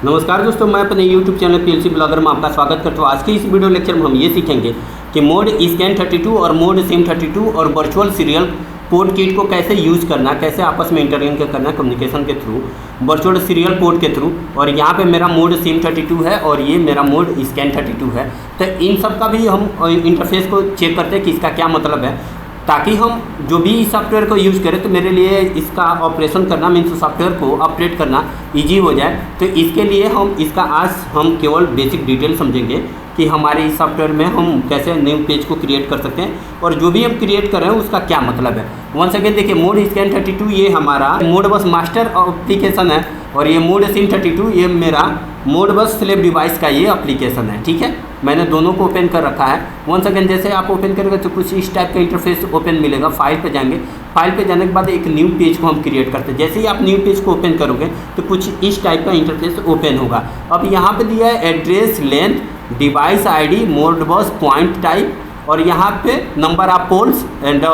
नमस्कार दोस्तों, मैं अपने YouTube चैनल PLC ब्लॉगर में आपका स्वागत करता हूँ। आज के इस वीडियो लेक्चर में हम ये सीखेंगे कि मोड Scan32 और मोड SIM32 और वर्चुअल सीरियल पोर्ट किट को कैसे यूज़ करना, कैसे आपस में इंटरलिंक करना कम्युनिकेशन के थ्रू, वर्चुअल सीरियल पोर्ट के थ्रू। और यहाँ पे मेरा मोड SIM32 है और ये मेरा मोड Scan32 है। तो इन सब का भी हम इंटरफेस को चेक करते हैं कि इसका क्या मतलब है, ताकि हम जो भी सॉफ्टवेयर को यूज़ करें तो मेरे लिए इसका ऑपरेशन करना मीन्स सॉफ्टवेयर को ऑपरेट करना इजी हो जाए। तो इसके लिए आज हम केवल बेसिक डिटेल समझेंगे कि हमारे इस सॉफ्टवेयर में हम कैसे न्यू पेज को क्रिएट कर सकते हैं और जो भी हम क्रिएट कर रहे हैं उसका क्या मतलब है। वंस अगेन देखिए, मोड Scan32 ये हमारा मोड बस मास्टर एप्लीकेशन है और ये मोड SIM32 ये मेरा मोड बस स्लेव डिवाइस का ये एप्लीकेशन है। ठीक है, मैंने दोनों को ओपन कर रखा है। वंस अगेन जैसे आप ओपन करेंगे तो कुछ इस टाइप का इंटरफेस ओपन मिलेगा। फाइल पे जाएंगे, फाइल पे जाने के बाद एक न्यू पेज को हम क्रिएट करते हैं। जैसे ही आप न्यू पेज को ओपन करोगे तो कुछ इस टाइप का इंटरफेस ओपन होगा। अब यहाँ पे दिया है address, length, device ID, mode बस, पॉइंट टाइप और यहाँ पे नंबर ऑफ पोल्स एंड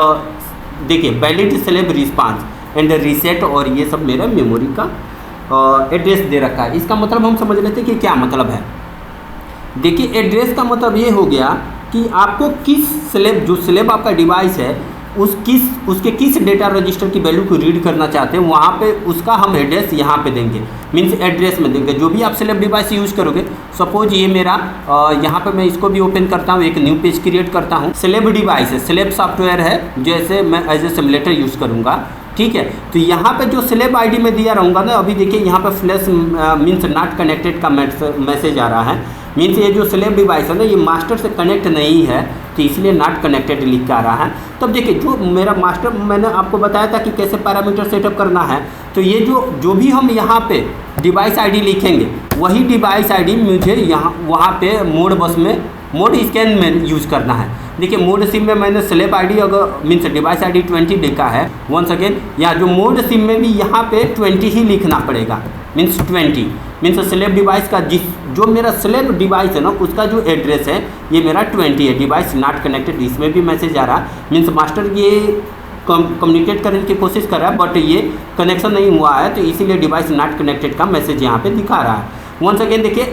देखिए valid slave response and reset और ये सब मेरा मेमोरी का एड्रेस दे रखा है। इसका मतलब हम समझ लेते हैं कि क्या मतलब है। देखिए, एड्रेस का मतलब ये हो गया कि आपको किस स्लेब, जो स्लेब आपका डिवाइस है उसके किस डेटा रजिस्टर की वैल्यू को रीड करना चाहते हैं, वहाँ पे उसका हम एड्रेस यहाँ पे देंगे, मीन्स एड्रेस में देंगे। जो भी आप स्लेब डिवाइस यूज़ करोगे, सपोज ये मेरा यहाँ पे मैं इसको भी ओपन करता हूँ, एक न्यू पेज क्रिएट करता हूँ। स्लेब डिवाइस है, स्लेब सॉफ्टवेयर है, जैसे मैं एज ए सिमुलेटर यूज़ करूँगा। ठीक है, तो यहाँ पे जो स्लेब ID में दिया रहूँगा ना, अभी देखिए यहाँ पे फ्लैश मीन्स नॉट कनेक्टेड का मैसेज आ रहा है। मीन्स ये जो स्लेब डिवाइस है ना, ये मास्टर से कनेक्ट नहीं है, तो इसलिए नॉट कनेक्टेड लिख के आ रहा है। तब देखिए, जो मेरा मास्टर, मैंने आपको बताया था कि कैसे पैरामीटर सेटअप करना है। तो ये जो भी हम यहाँ पे डिवाइस ID लिखेंगे, वही डिवाइस ID मुझे वहाँ पे मोड बस में मोड स्कैन में यूज़ करना है। देखिए, मोड सिम में मैंने स्लेब ID अगर मीन्स डिवाइस ID 20 लिखा है, वंस अगेन या जो मोड सिम में भी यहाँ पे 20 ही लिखना पड़ेगा। मीन्स 20 मीन्स स्लेब डिवाइस का जो मेरा स्लेब डिवाइस है ना, उसका जो एड्रेस है ये मेरा 20 है। डिवाइस नॉट कनेक्टेड, इसमें भी मैसेज आ रहा है। मीन्स मास्टर ये कम्युनिकेट करने की कोशिश कर रहा है बट ये कनेक्शन नहीं हुआ है, तो इसीलिए डिवाइस नॉट कनेक्टेड का मैसेज यहाँ पे दिखा रहा है। वंस अगेन देखिए,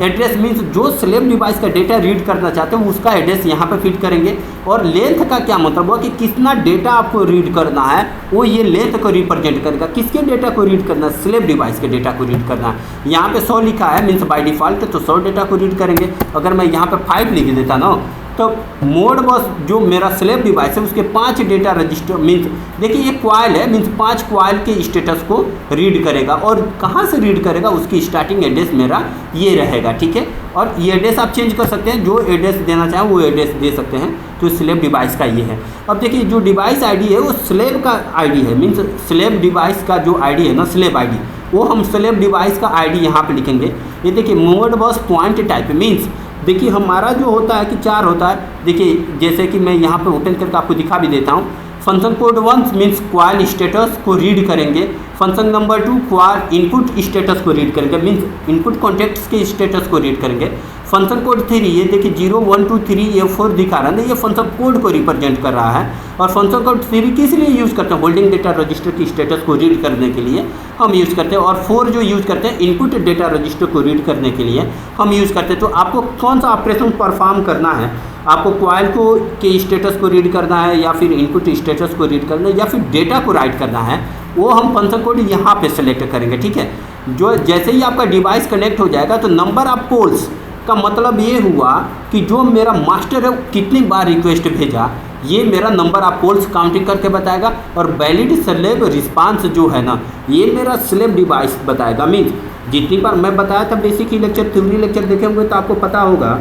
एड्रेस मीन्स जो स्लेब डिवाइस का डेटा रीड करना चाहते हैं उसका एड्रेस यहाँ पे फिट करेंगे। और लेंथ का क्या मतलब हुआ कि कितना डेटा आपको रीड करना है, वो ये लेंथ को रिप्रेजेंट करेगा। किसके डेटा को रीड करना है? स्लेब डिवाइस के डेटा को रीड करना है। यहाँ पे 100 लिखा है, मीन्स बाय डिफ़ॉल्ट तो 100 डेटा को रीड करेंगे। अगर मैं यहाँ पे 5 लिख देता ना, तो मोड बस जो मेरा स्लेब डिवाइस है उसके 5 डेटा रजिस्टर, मीन्स देखिए ये क्वाइल है, मीन्स 5 क्वाइल के स्टेटस को रीड करेगा। और कहाँ से रीड करेगा? उसकी स्टार्टिंग एड्रेस मेरा ये रहेगा। ठीक है, और ये एड्रेस आप चेंज कर सकते हैं, जो एड्रेस देना चाहें वो एड्रेस दे सकते हैं। तो स्लेब डिवाइस का ये है। अब देखिए, जो डिवाइस ID है वो स्लेब का ID है, मीन्स स्लेब डिवाइस का जो ID है ना, स्लेब ID, वो हम स्लेब डिवाइस का ID यहाँ पर लिखेंगे। ये देखिए, मोड बस पॉइंट टाइप, मीन्स देखिए हमारा जो होता है कि 4 होता है। देखिए, जैसे कि मैं यहाँ पे ओपन करके आपको दिखा भी देता हूँ। Function code 1 means coil status को रीड करेंगे। Function number 2 coil input status को रीड करेंगे, मीन्स इनपुट कॉन्टेक्ट्स के स्टेटस को रीड करेंगे। फंक्शन कोड 3, ये देखिए 0 1 2 3 ये 4 दिखा रहा है ना, ये फंक्शन कोड को रिप्रेजेंट कर रहा है। और फंक्शन कोड 3 किस लिए यूज़ करते हैं? होल्डिंग डेटा रजिस्टर की स्टेटस को रीड करने के लिए हम यूज़ करते हैं। और 4 जो यूज़ करते हैं इनपुट डेटा रजिस्टर को रीड करने के लिए हम यूज़ करते हैं। तो आपको कौन सा ऑपरेशन परफॉर्म करना है? आपको क्वाइल को के स्टेटस को रीड करना है, या फिर इनपुट स्टेटस को रीड करना है, या फिर डेटा को राइट करना है, वो हम फंक्शन कोड यहाँ पे सेलेक्ट करेंगे। ठीक है, जो जैसे ही आपका डिवाइस कनेक्ट हो जाएगा तो नंबर ऑफ पोल्स का मतलब ये हुआ कि जो मेरा मास्टर है कितनी बार रिक्वेस्ट भेजा, ये मेरा नंबर ऑफ पोल्स काउंटिंग करके बताएगा। और वैलिड स्लेब रिस्पांस जो है ना, ये मेरा स्लेब डिवाइस बताएगा। मीन्स जितनी बार मैं बताया था बेसिक लेक्चर, थ्योरी लेक्चर देखे होंगे तो आपको पता होगा,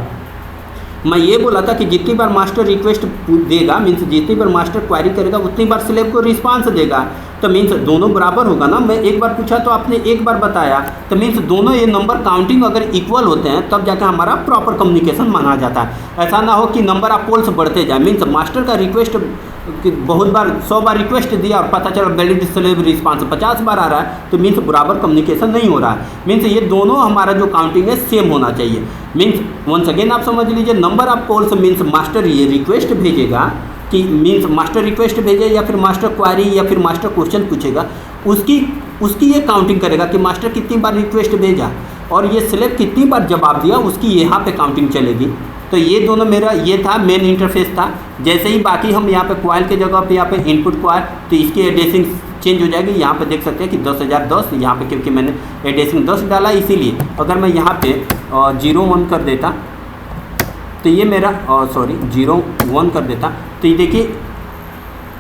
मैं ये बोला था कि जितनी बार मास्टर रिक्वेस्ट देगा, मीन्स जितनी बार मास्टर क्वेरी करेगा उतनी बार स्लेब को रिस्पांस देगा। तो मीन्स दोनों बराबर होगा ना। मैं एक बार पूछा तो आपने एक बार बताया, तो मीन्स दोनों ये नंबर काउंटिंग अगर इक्वल होते हैं तब जाकर हमारा प्रॉपर कम्युनिकेशन माना जाता है। ऐसा ना हो कि नंबर ऑफ पोल्स बढ़ते जाए, मीन्स मास्टर का रिक्वेस्ट बहुत बार 100 बार रिक्वेस्ट दिया और पता चला वैलिड स्लेब रिस्पांस 50 बार आ रहा है, तो मीन्स बराबर कम्युनिकेशन नहीं हो रहा है। मीन्स ये दोनों हमारा जो काउंटिंग है सेम होना चाहिए। मीन्स वंस अगेन आप समझ लीजिए, number of polls means master ये रिक्वेस्ट भेजेगा कि मीन्स मास्टर रिक्वेस्ट भेजे या फिर मास्टर क्वारी या फिर मास्टर क्वेश्चन पूछेगा, उसकी ये काउंटिंग करेगा कि मास्टर कितनी बार रिक्वेस्ट भेजा और ये स्लेव कितनी बार जवाब दिया, उसकी यहाँ पे काउंटिंग चलेगी। तो ये दोनों मेरा ये था मेन इंटरफेस था। जैसे ही बाकी हम यहाँ पे क्वाइल के जगह पे यहाँ पे इनपुट क्वाइल, तो इसकी एड्रेसिंग चेंज हो जाएगी। यहाँ पे देख सकते हैं कि 10,010 यहाँ पे, क्योंकि मैंने एड्रेसिंग 10 डाला इसीलिए। अगर मैं यहाँ पे 01 कर देता तो ये मेरा 01 कर देता तो ये देखिए,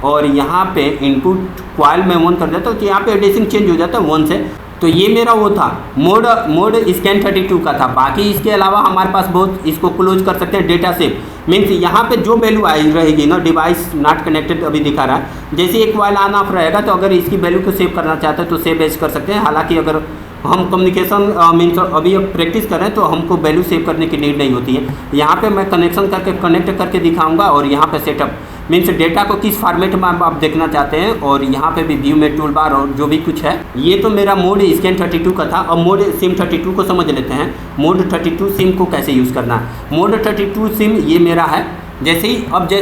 और यहाँ पे इनपुट क्वाइल में 1 कर देता तो यहाँ पे एड्रेसिंग चेंज हो जाता है 1 से। तो ये मेरा वो था मोड स्कैन 32 का था। बाकी इसके अलावा हमारे पास बहुत, इसको क्लोज कर सकते हैं डेटा सेव, मीन्स यहाँ पे जो वैल्यू आई रहेगी ना, डिवाइस नॉट कनेक्टेड अभी दिखा रहा है, जैसे एक वाइल ऑन ऑफ रहेगा तो अगर इसकी वैल्यू को सेव करना चाहते हैं तो सेव एज कर सकते हैं। हालांकि अगर हम कम्युनिकेशन मीन्स अभी अब प्रैक्टिस कर रहे हैं तो हमको वैल्यू सेव करने की नीड नहीं होती है। यहाँ पे मैं कनेक्ट करके दिखाऊंगा और यहाँ पे सेटअप मीन्स डेटा को किस फॉर्मेट में आप देखना चाहते हैं, और यहाँ पे भी व्यू में टूल बार और जो भी कुछ है। ये तो मेरा मोड स्कैन 32 का था। अब मोड सिम 32 को समझ लेते हैं। मोड 32 सिम को कैसे यूज़ करना है। मोड 32 सिम ये मेरा है। जैसे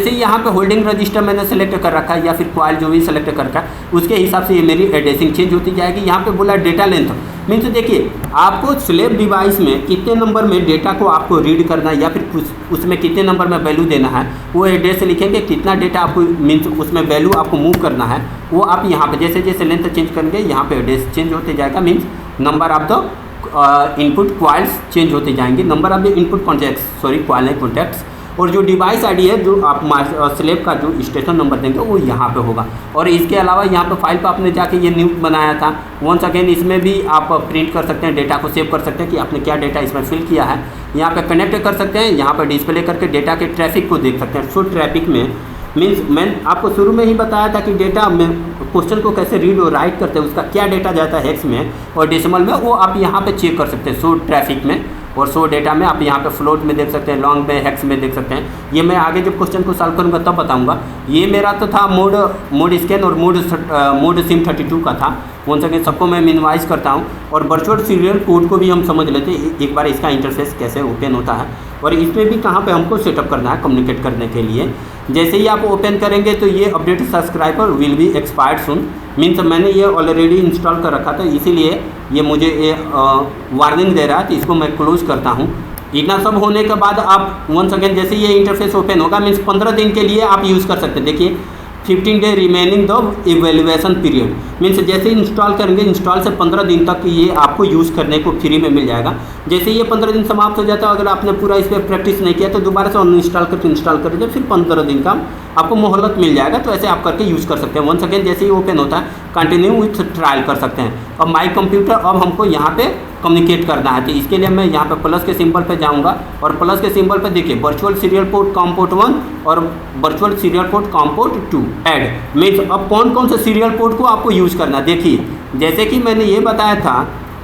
ही यहाँ पे होल्डिंग रजिस्टर मैंने सेलेक्ट कर रखा है या फिर क्वाइल जो भी सेलेक्ट कर रखा है, उसके हिसाब से ये मेरी एड्रेसिंग चेंज होती जाएगी। यहाँ पे बोला डेटा लेंथ, मीन्स देखिए आपको स्लेव डिवाइस में कितने नंबर में डेटा को आपको रीड करना है या फिर कुछ उसमें कितने नंबर में वैल्यू देना है, वो एड्रेस लिखेंगे। कितना डेटा आपको मीन्स उसमें वैल्यू आपको मूव करना है, वो आप यहाँ पे जैसे जैसे लेंथ चेंज करेंगे यहाँ पे एड्रेस चेंज होते जाएगा। Means number of the input coils change होते जाएंगे, number of the input contacts, coil नहीं कॉन्टैक्ट्स, और जो डिवाइस आईडी है जो आप स्लेव का जो स्टेशन नंबर देंगे वो यहाँ पे होगा। और इसके अलावा यहाँ पे फाइल पे आपने जाके ये न्यू बनाया था, वंस अगेन इसमें भी आप प्रिंट कर सकते हैं, डेटा को सेव कर सकते हैं कि आपने क्या डेटा इसमें फिल किया है। यहाँ पे कनेक्ट कर सकते हैं, यहाँ पे डिस्प्ले करके डेटा के ट्रैफिक को देख सकते हैं। सो ट्रैफिक में मीन्स मैंने आपको शुरू में ही बताया था कि डेटा में क्वेश्चन को कैसे रीड और राइट करते हैं, उसका क्या डेटा जाता है हेक्स में और डेसिमल में, वो आप यहाँ पे चेक कर सकते हैं। सो ट्रैफिक में और सो डेटा में आप यहाँ पे फ्लोट में देख सकते हैं, लॉन्ग में, हेक्स में देख सकते हैं। ये मैं आगे जब क्वेश्चन को सॉल्व करूँगा तब बताऊँगा। ये मेरा तो था मोड स्कैन और मोड सिम 32 का था। वंस अगेन सबको मैं मिनिमाइज करता हूँ और वर्चुअल सीरियल कोड को भी हम समझ लेते हैं एक बार, इसका इंटरफेस कैसे ओपन होता है और इसमें भी कहाँ पे हमको सेटअप करना है कम्युनिकेट करने के लिए। जैसे ही आप ओपन करेंगे तो ये update subscriber will be expired soon, means मैंने ये ऑलरेडी इंस्टॉल कर रखा था इसीलिए ये मुझे ये वार्निंग दे रहा है, तो इसको मैं क्लोज करता हूँ। इतना सब होने के बाद आप वंस अगेन जैसे ये इंटरफेस ओपन होगा, मीन्स 15 दिन के लिए आप यूज़ कर सकते हैं। देखिए 15 day remaining the evaluation period, means जैसे इंस्टॉल करेंगे इंस्टॉल से 15 दिन तक ये आपको यूज़ करने को फ्री में मिल जाएगा। जैसे ये 15 दिन समाप्त हो जाता है, अगर आपने पूरा इस पर प्रैक्टिस नहीं किया तो दोबारा से अनइंस्टॉल करके इंस्टॉल करेंगे, फिर 15 दिन का आपको मोहलत मिल जाएगा। तो ऐसे आप करके यूज़ कर सकते हैं। वंस अगेन जैसे ही ओपन होता है कंटिन्यू विथ ट्रायल कर सकते हैं। अब माई कंप्यूटर अब हमको यहाँ पे कम्युनिकेट करना है, तो इसके लिए मैं यहाँ पे प्लस के सिंबल पे जाऊँगा और प्लस के सिंबल पे देखिए virtual serial port com port 1 और virtual serial port com port 2 add. Means अब कौन कौन से सीरियल पोर्ट को आपको यूज़ करना है। देखिए जैसे कि मैंने ये बताया था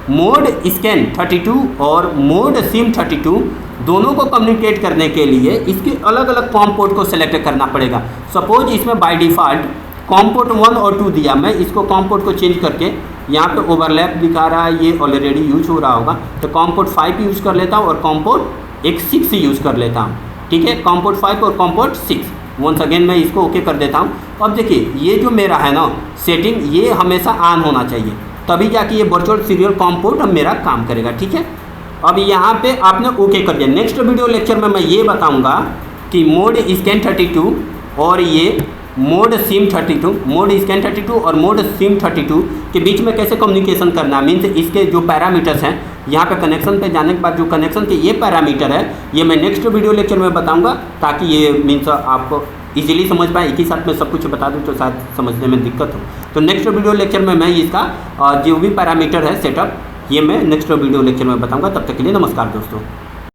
मोड स्कैन 32 और मोड सिम 32 दोनों को कम्युनिकेट करने के लिए इसके अलग अलग कॉम पोर्ट को सिलेक्ट करना पड़ेगा। सपोज इसमें बाय डिफ़ॉल्ट कॉम पोर्ट 1 और 2 दिया, मैं इसको कॉम पोर्ट को चेंज करके यहाँ पे ओवरलैप दिखा रहा है, ये ऑलरेडी यूज हो रहा होगा, तो कॉम पोर्ट 5 यूज़ कर लेता हूँ और कॉम पोर्ट एक 6 यूज़ कर लेता हूँ। ठीक है, कॉम पोर्ट 5 और कॉम पोर्ट 6 वंस अगेन मैं इसको ओके कर देता हूँ। अब देखिए ये जो मेरा है ना सेटिंग, ये हमेशा ऑन होना चाहिए, तभी जाके ये वर्चुअल सीरियल कॉम पोर्ट मेरा काम करेगा। ठीक है, अब यहाँ पे आपने ओके कर दिया। नेक्स्ट वीडियो लेक्चर में मैं ये बताऊँगा कि मोड स्कैन 32 और ये मोड सिम 32, मोड स्कैन 32 और मोड सिम 32 के बीच में कैसे कम्युनिकेशन करना है। मीन्स इसके जो पैरामीटर्स हैं, यहाँ पे कनेक्शन पे जाने के बाद जो कनेक्शन के ये पैरामीटर है, ये मैं नेक्स्ट वीडियो लेक्चर में बताऊंगा, ताकि ये मीन्स आपको इजीली समझ पाए। एक ही साथ में सब कुछ बता दूँ तो शायद समझने में दिक्कत हो। तो नेक्स्ट वीडियो लेक्चर में मैं इसका जो भी पैरामीटर है सेटअप, ये मैं नेक्स्ट वीडियो लेक्चर में बताऊँगा। तब तक के लिए नमस्कार दोस्तों।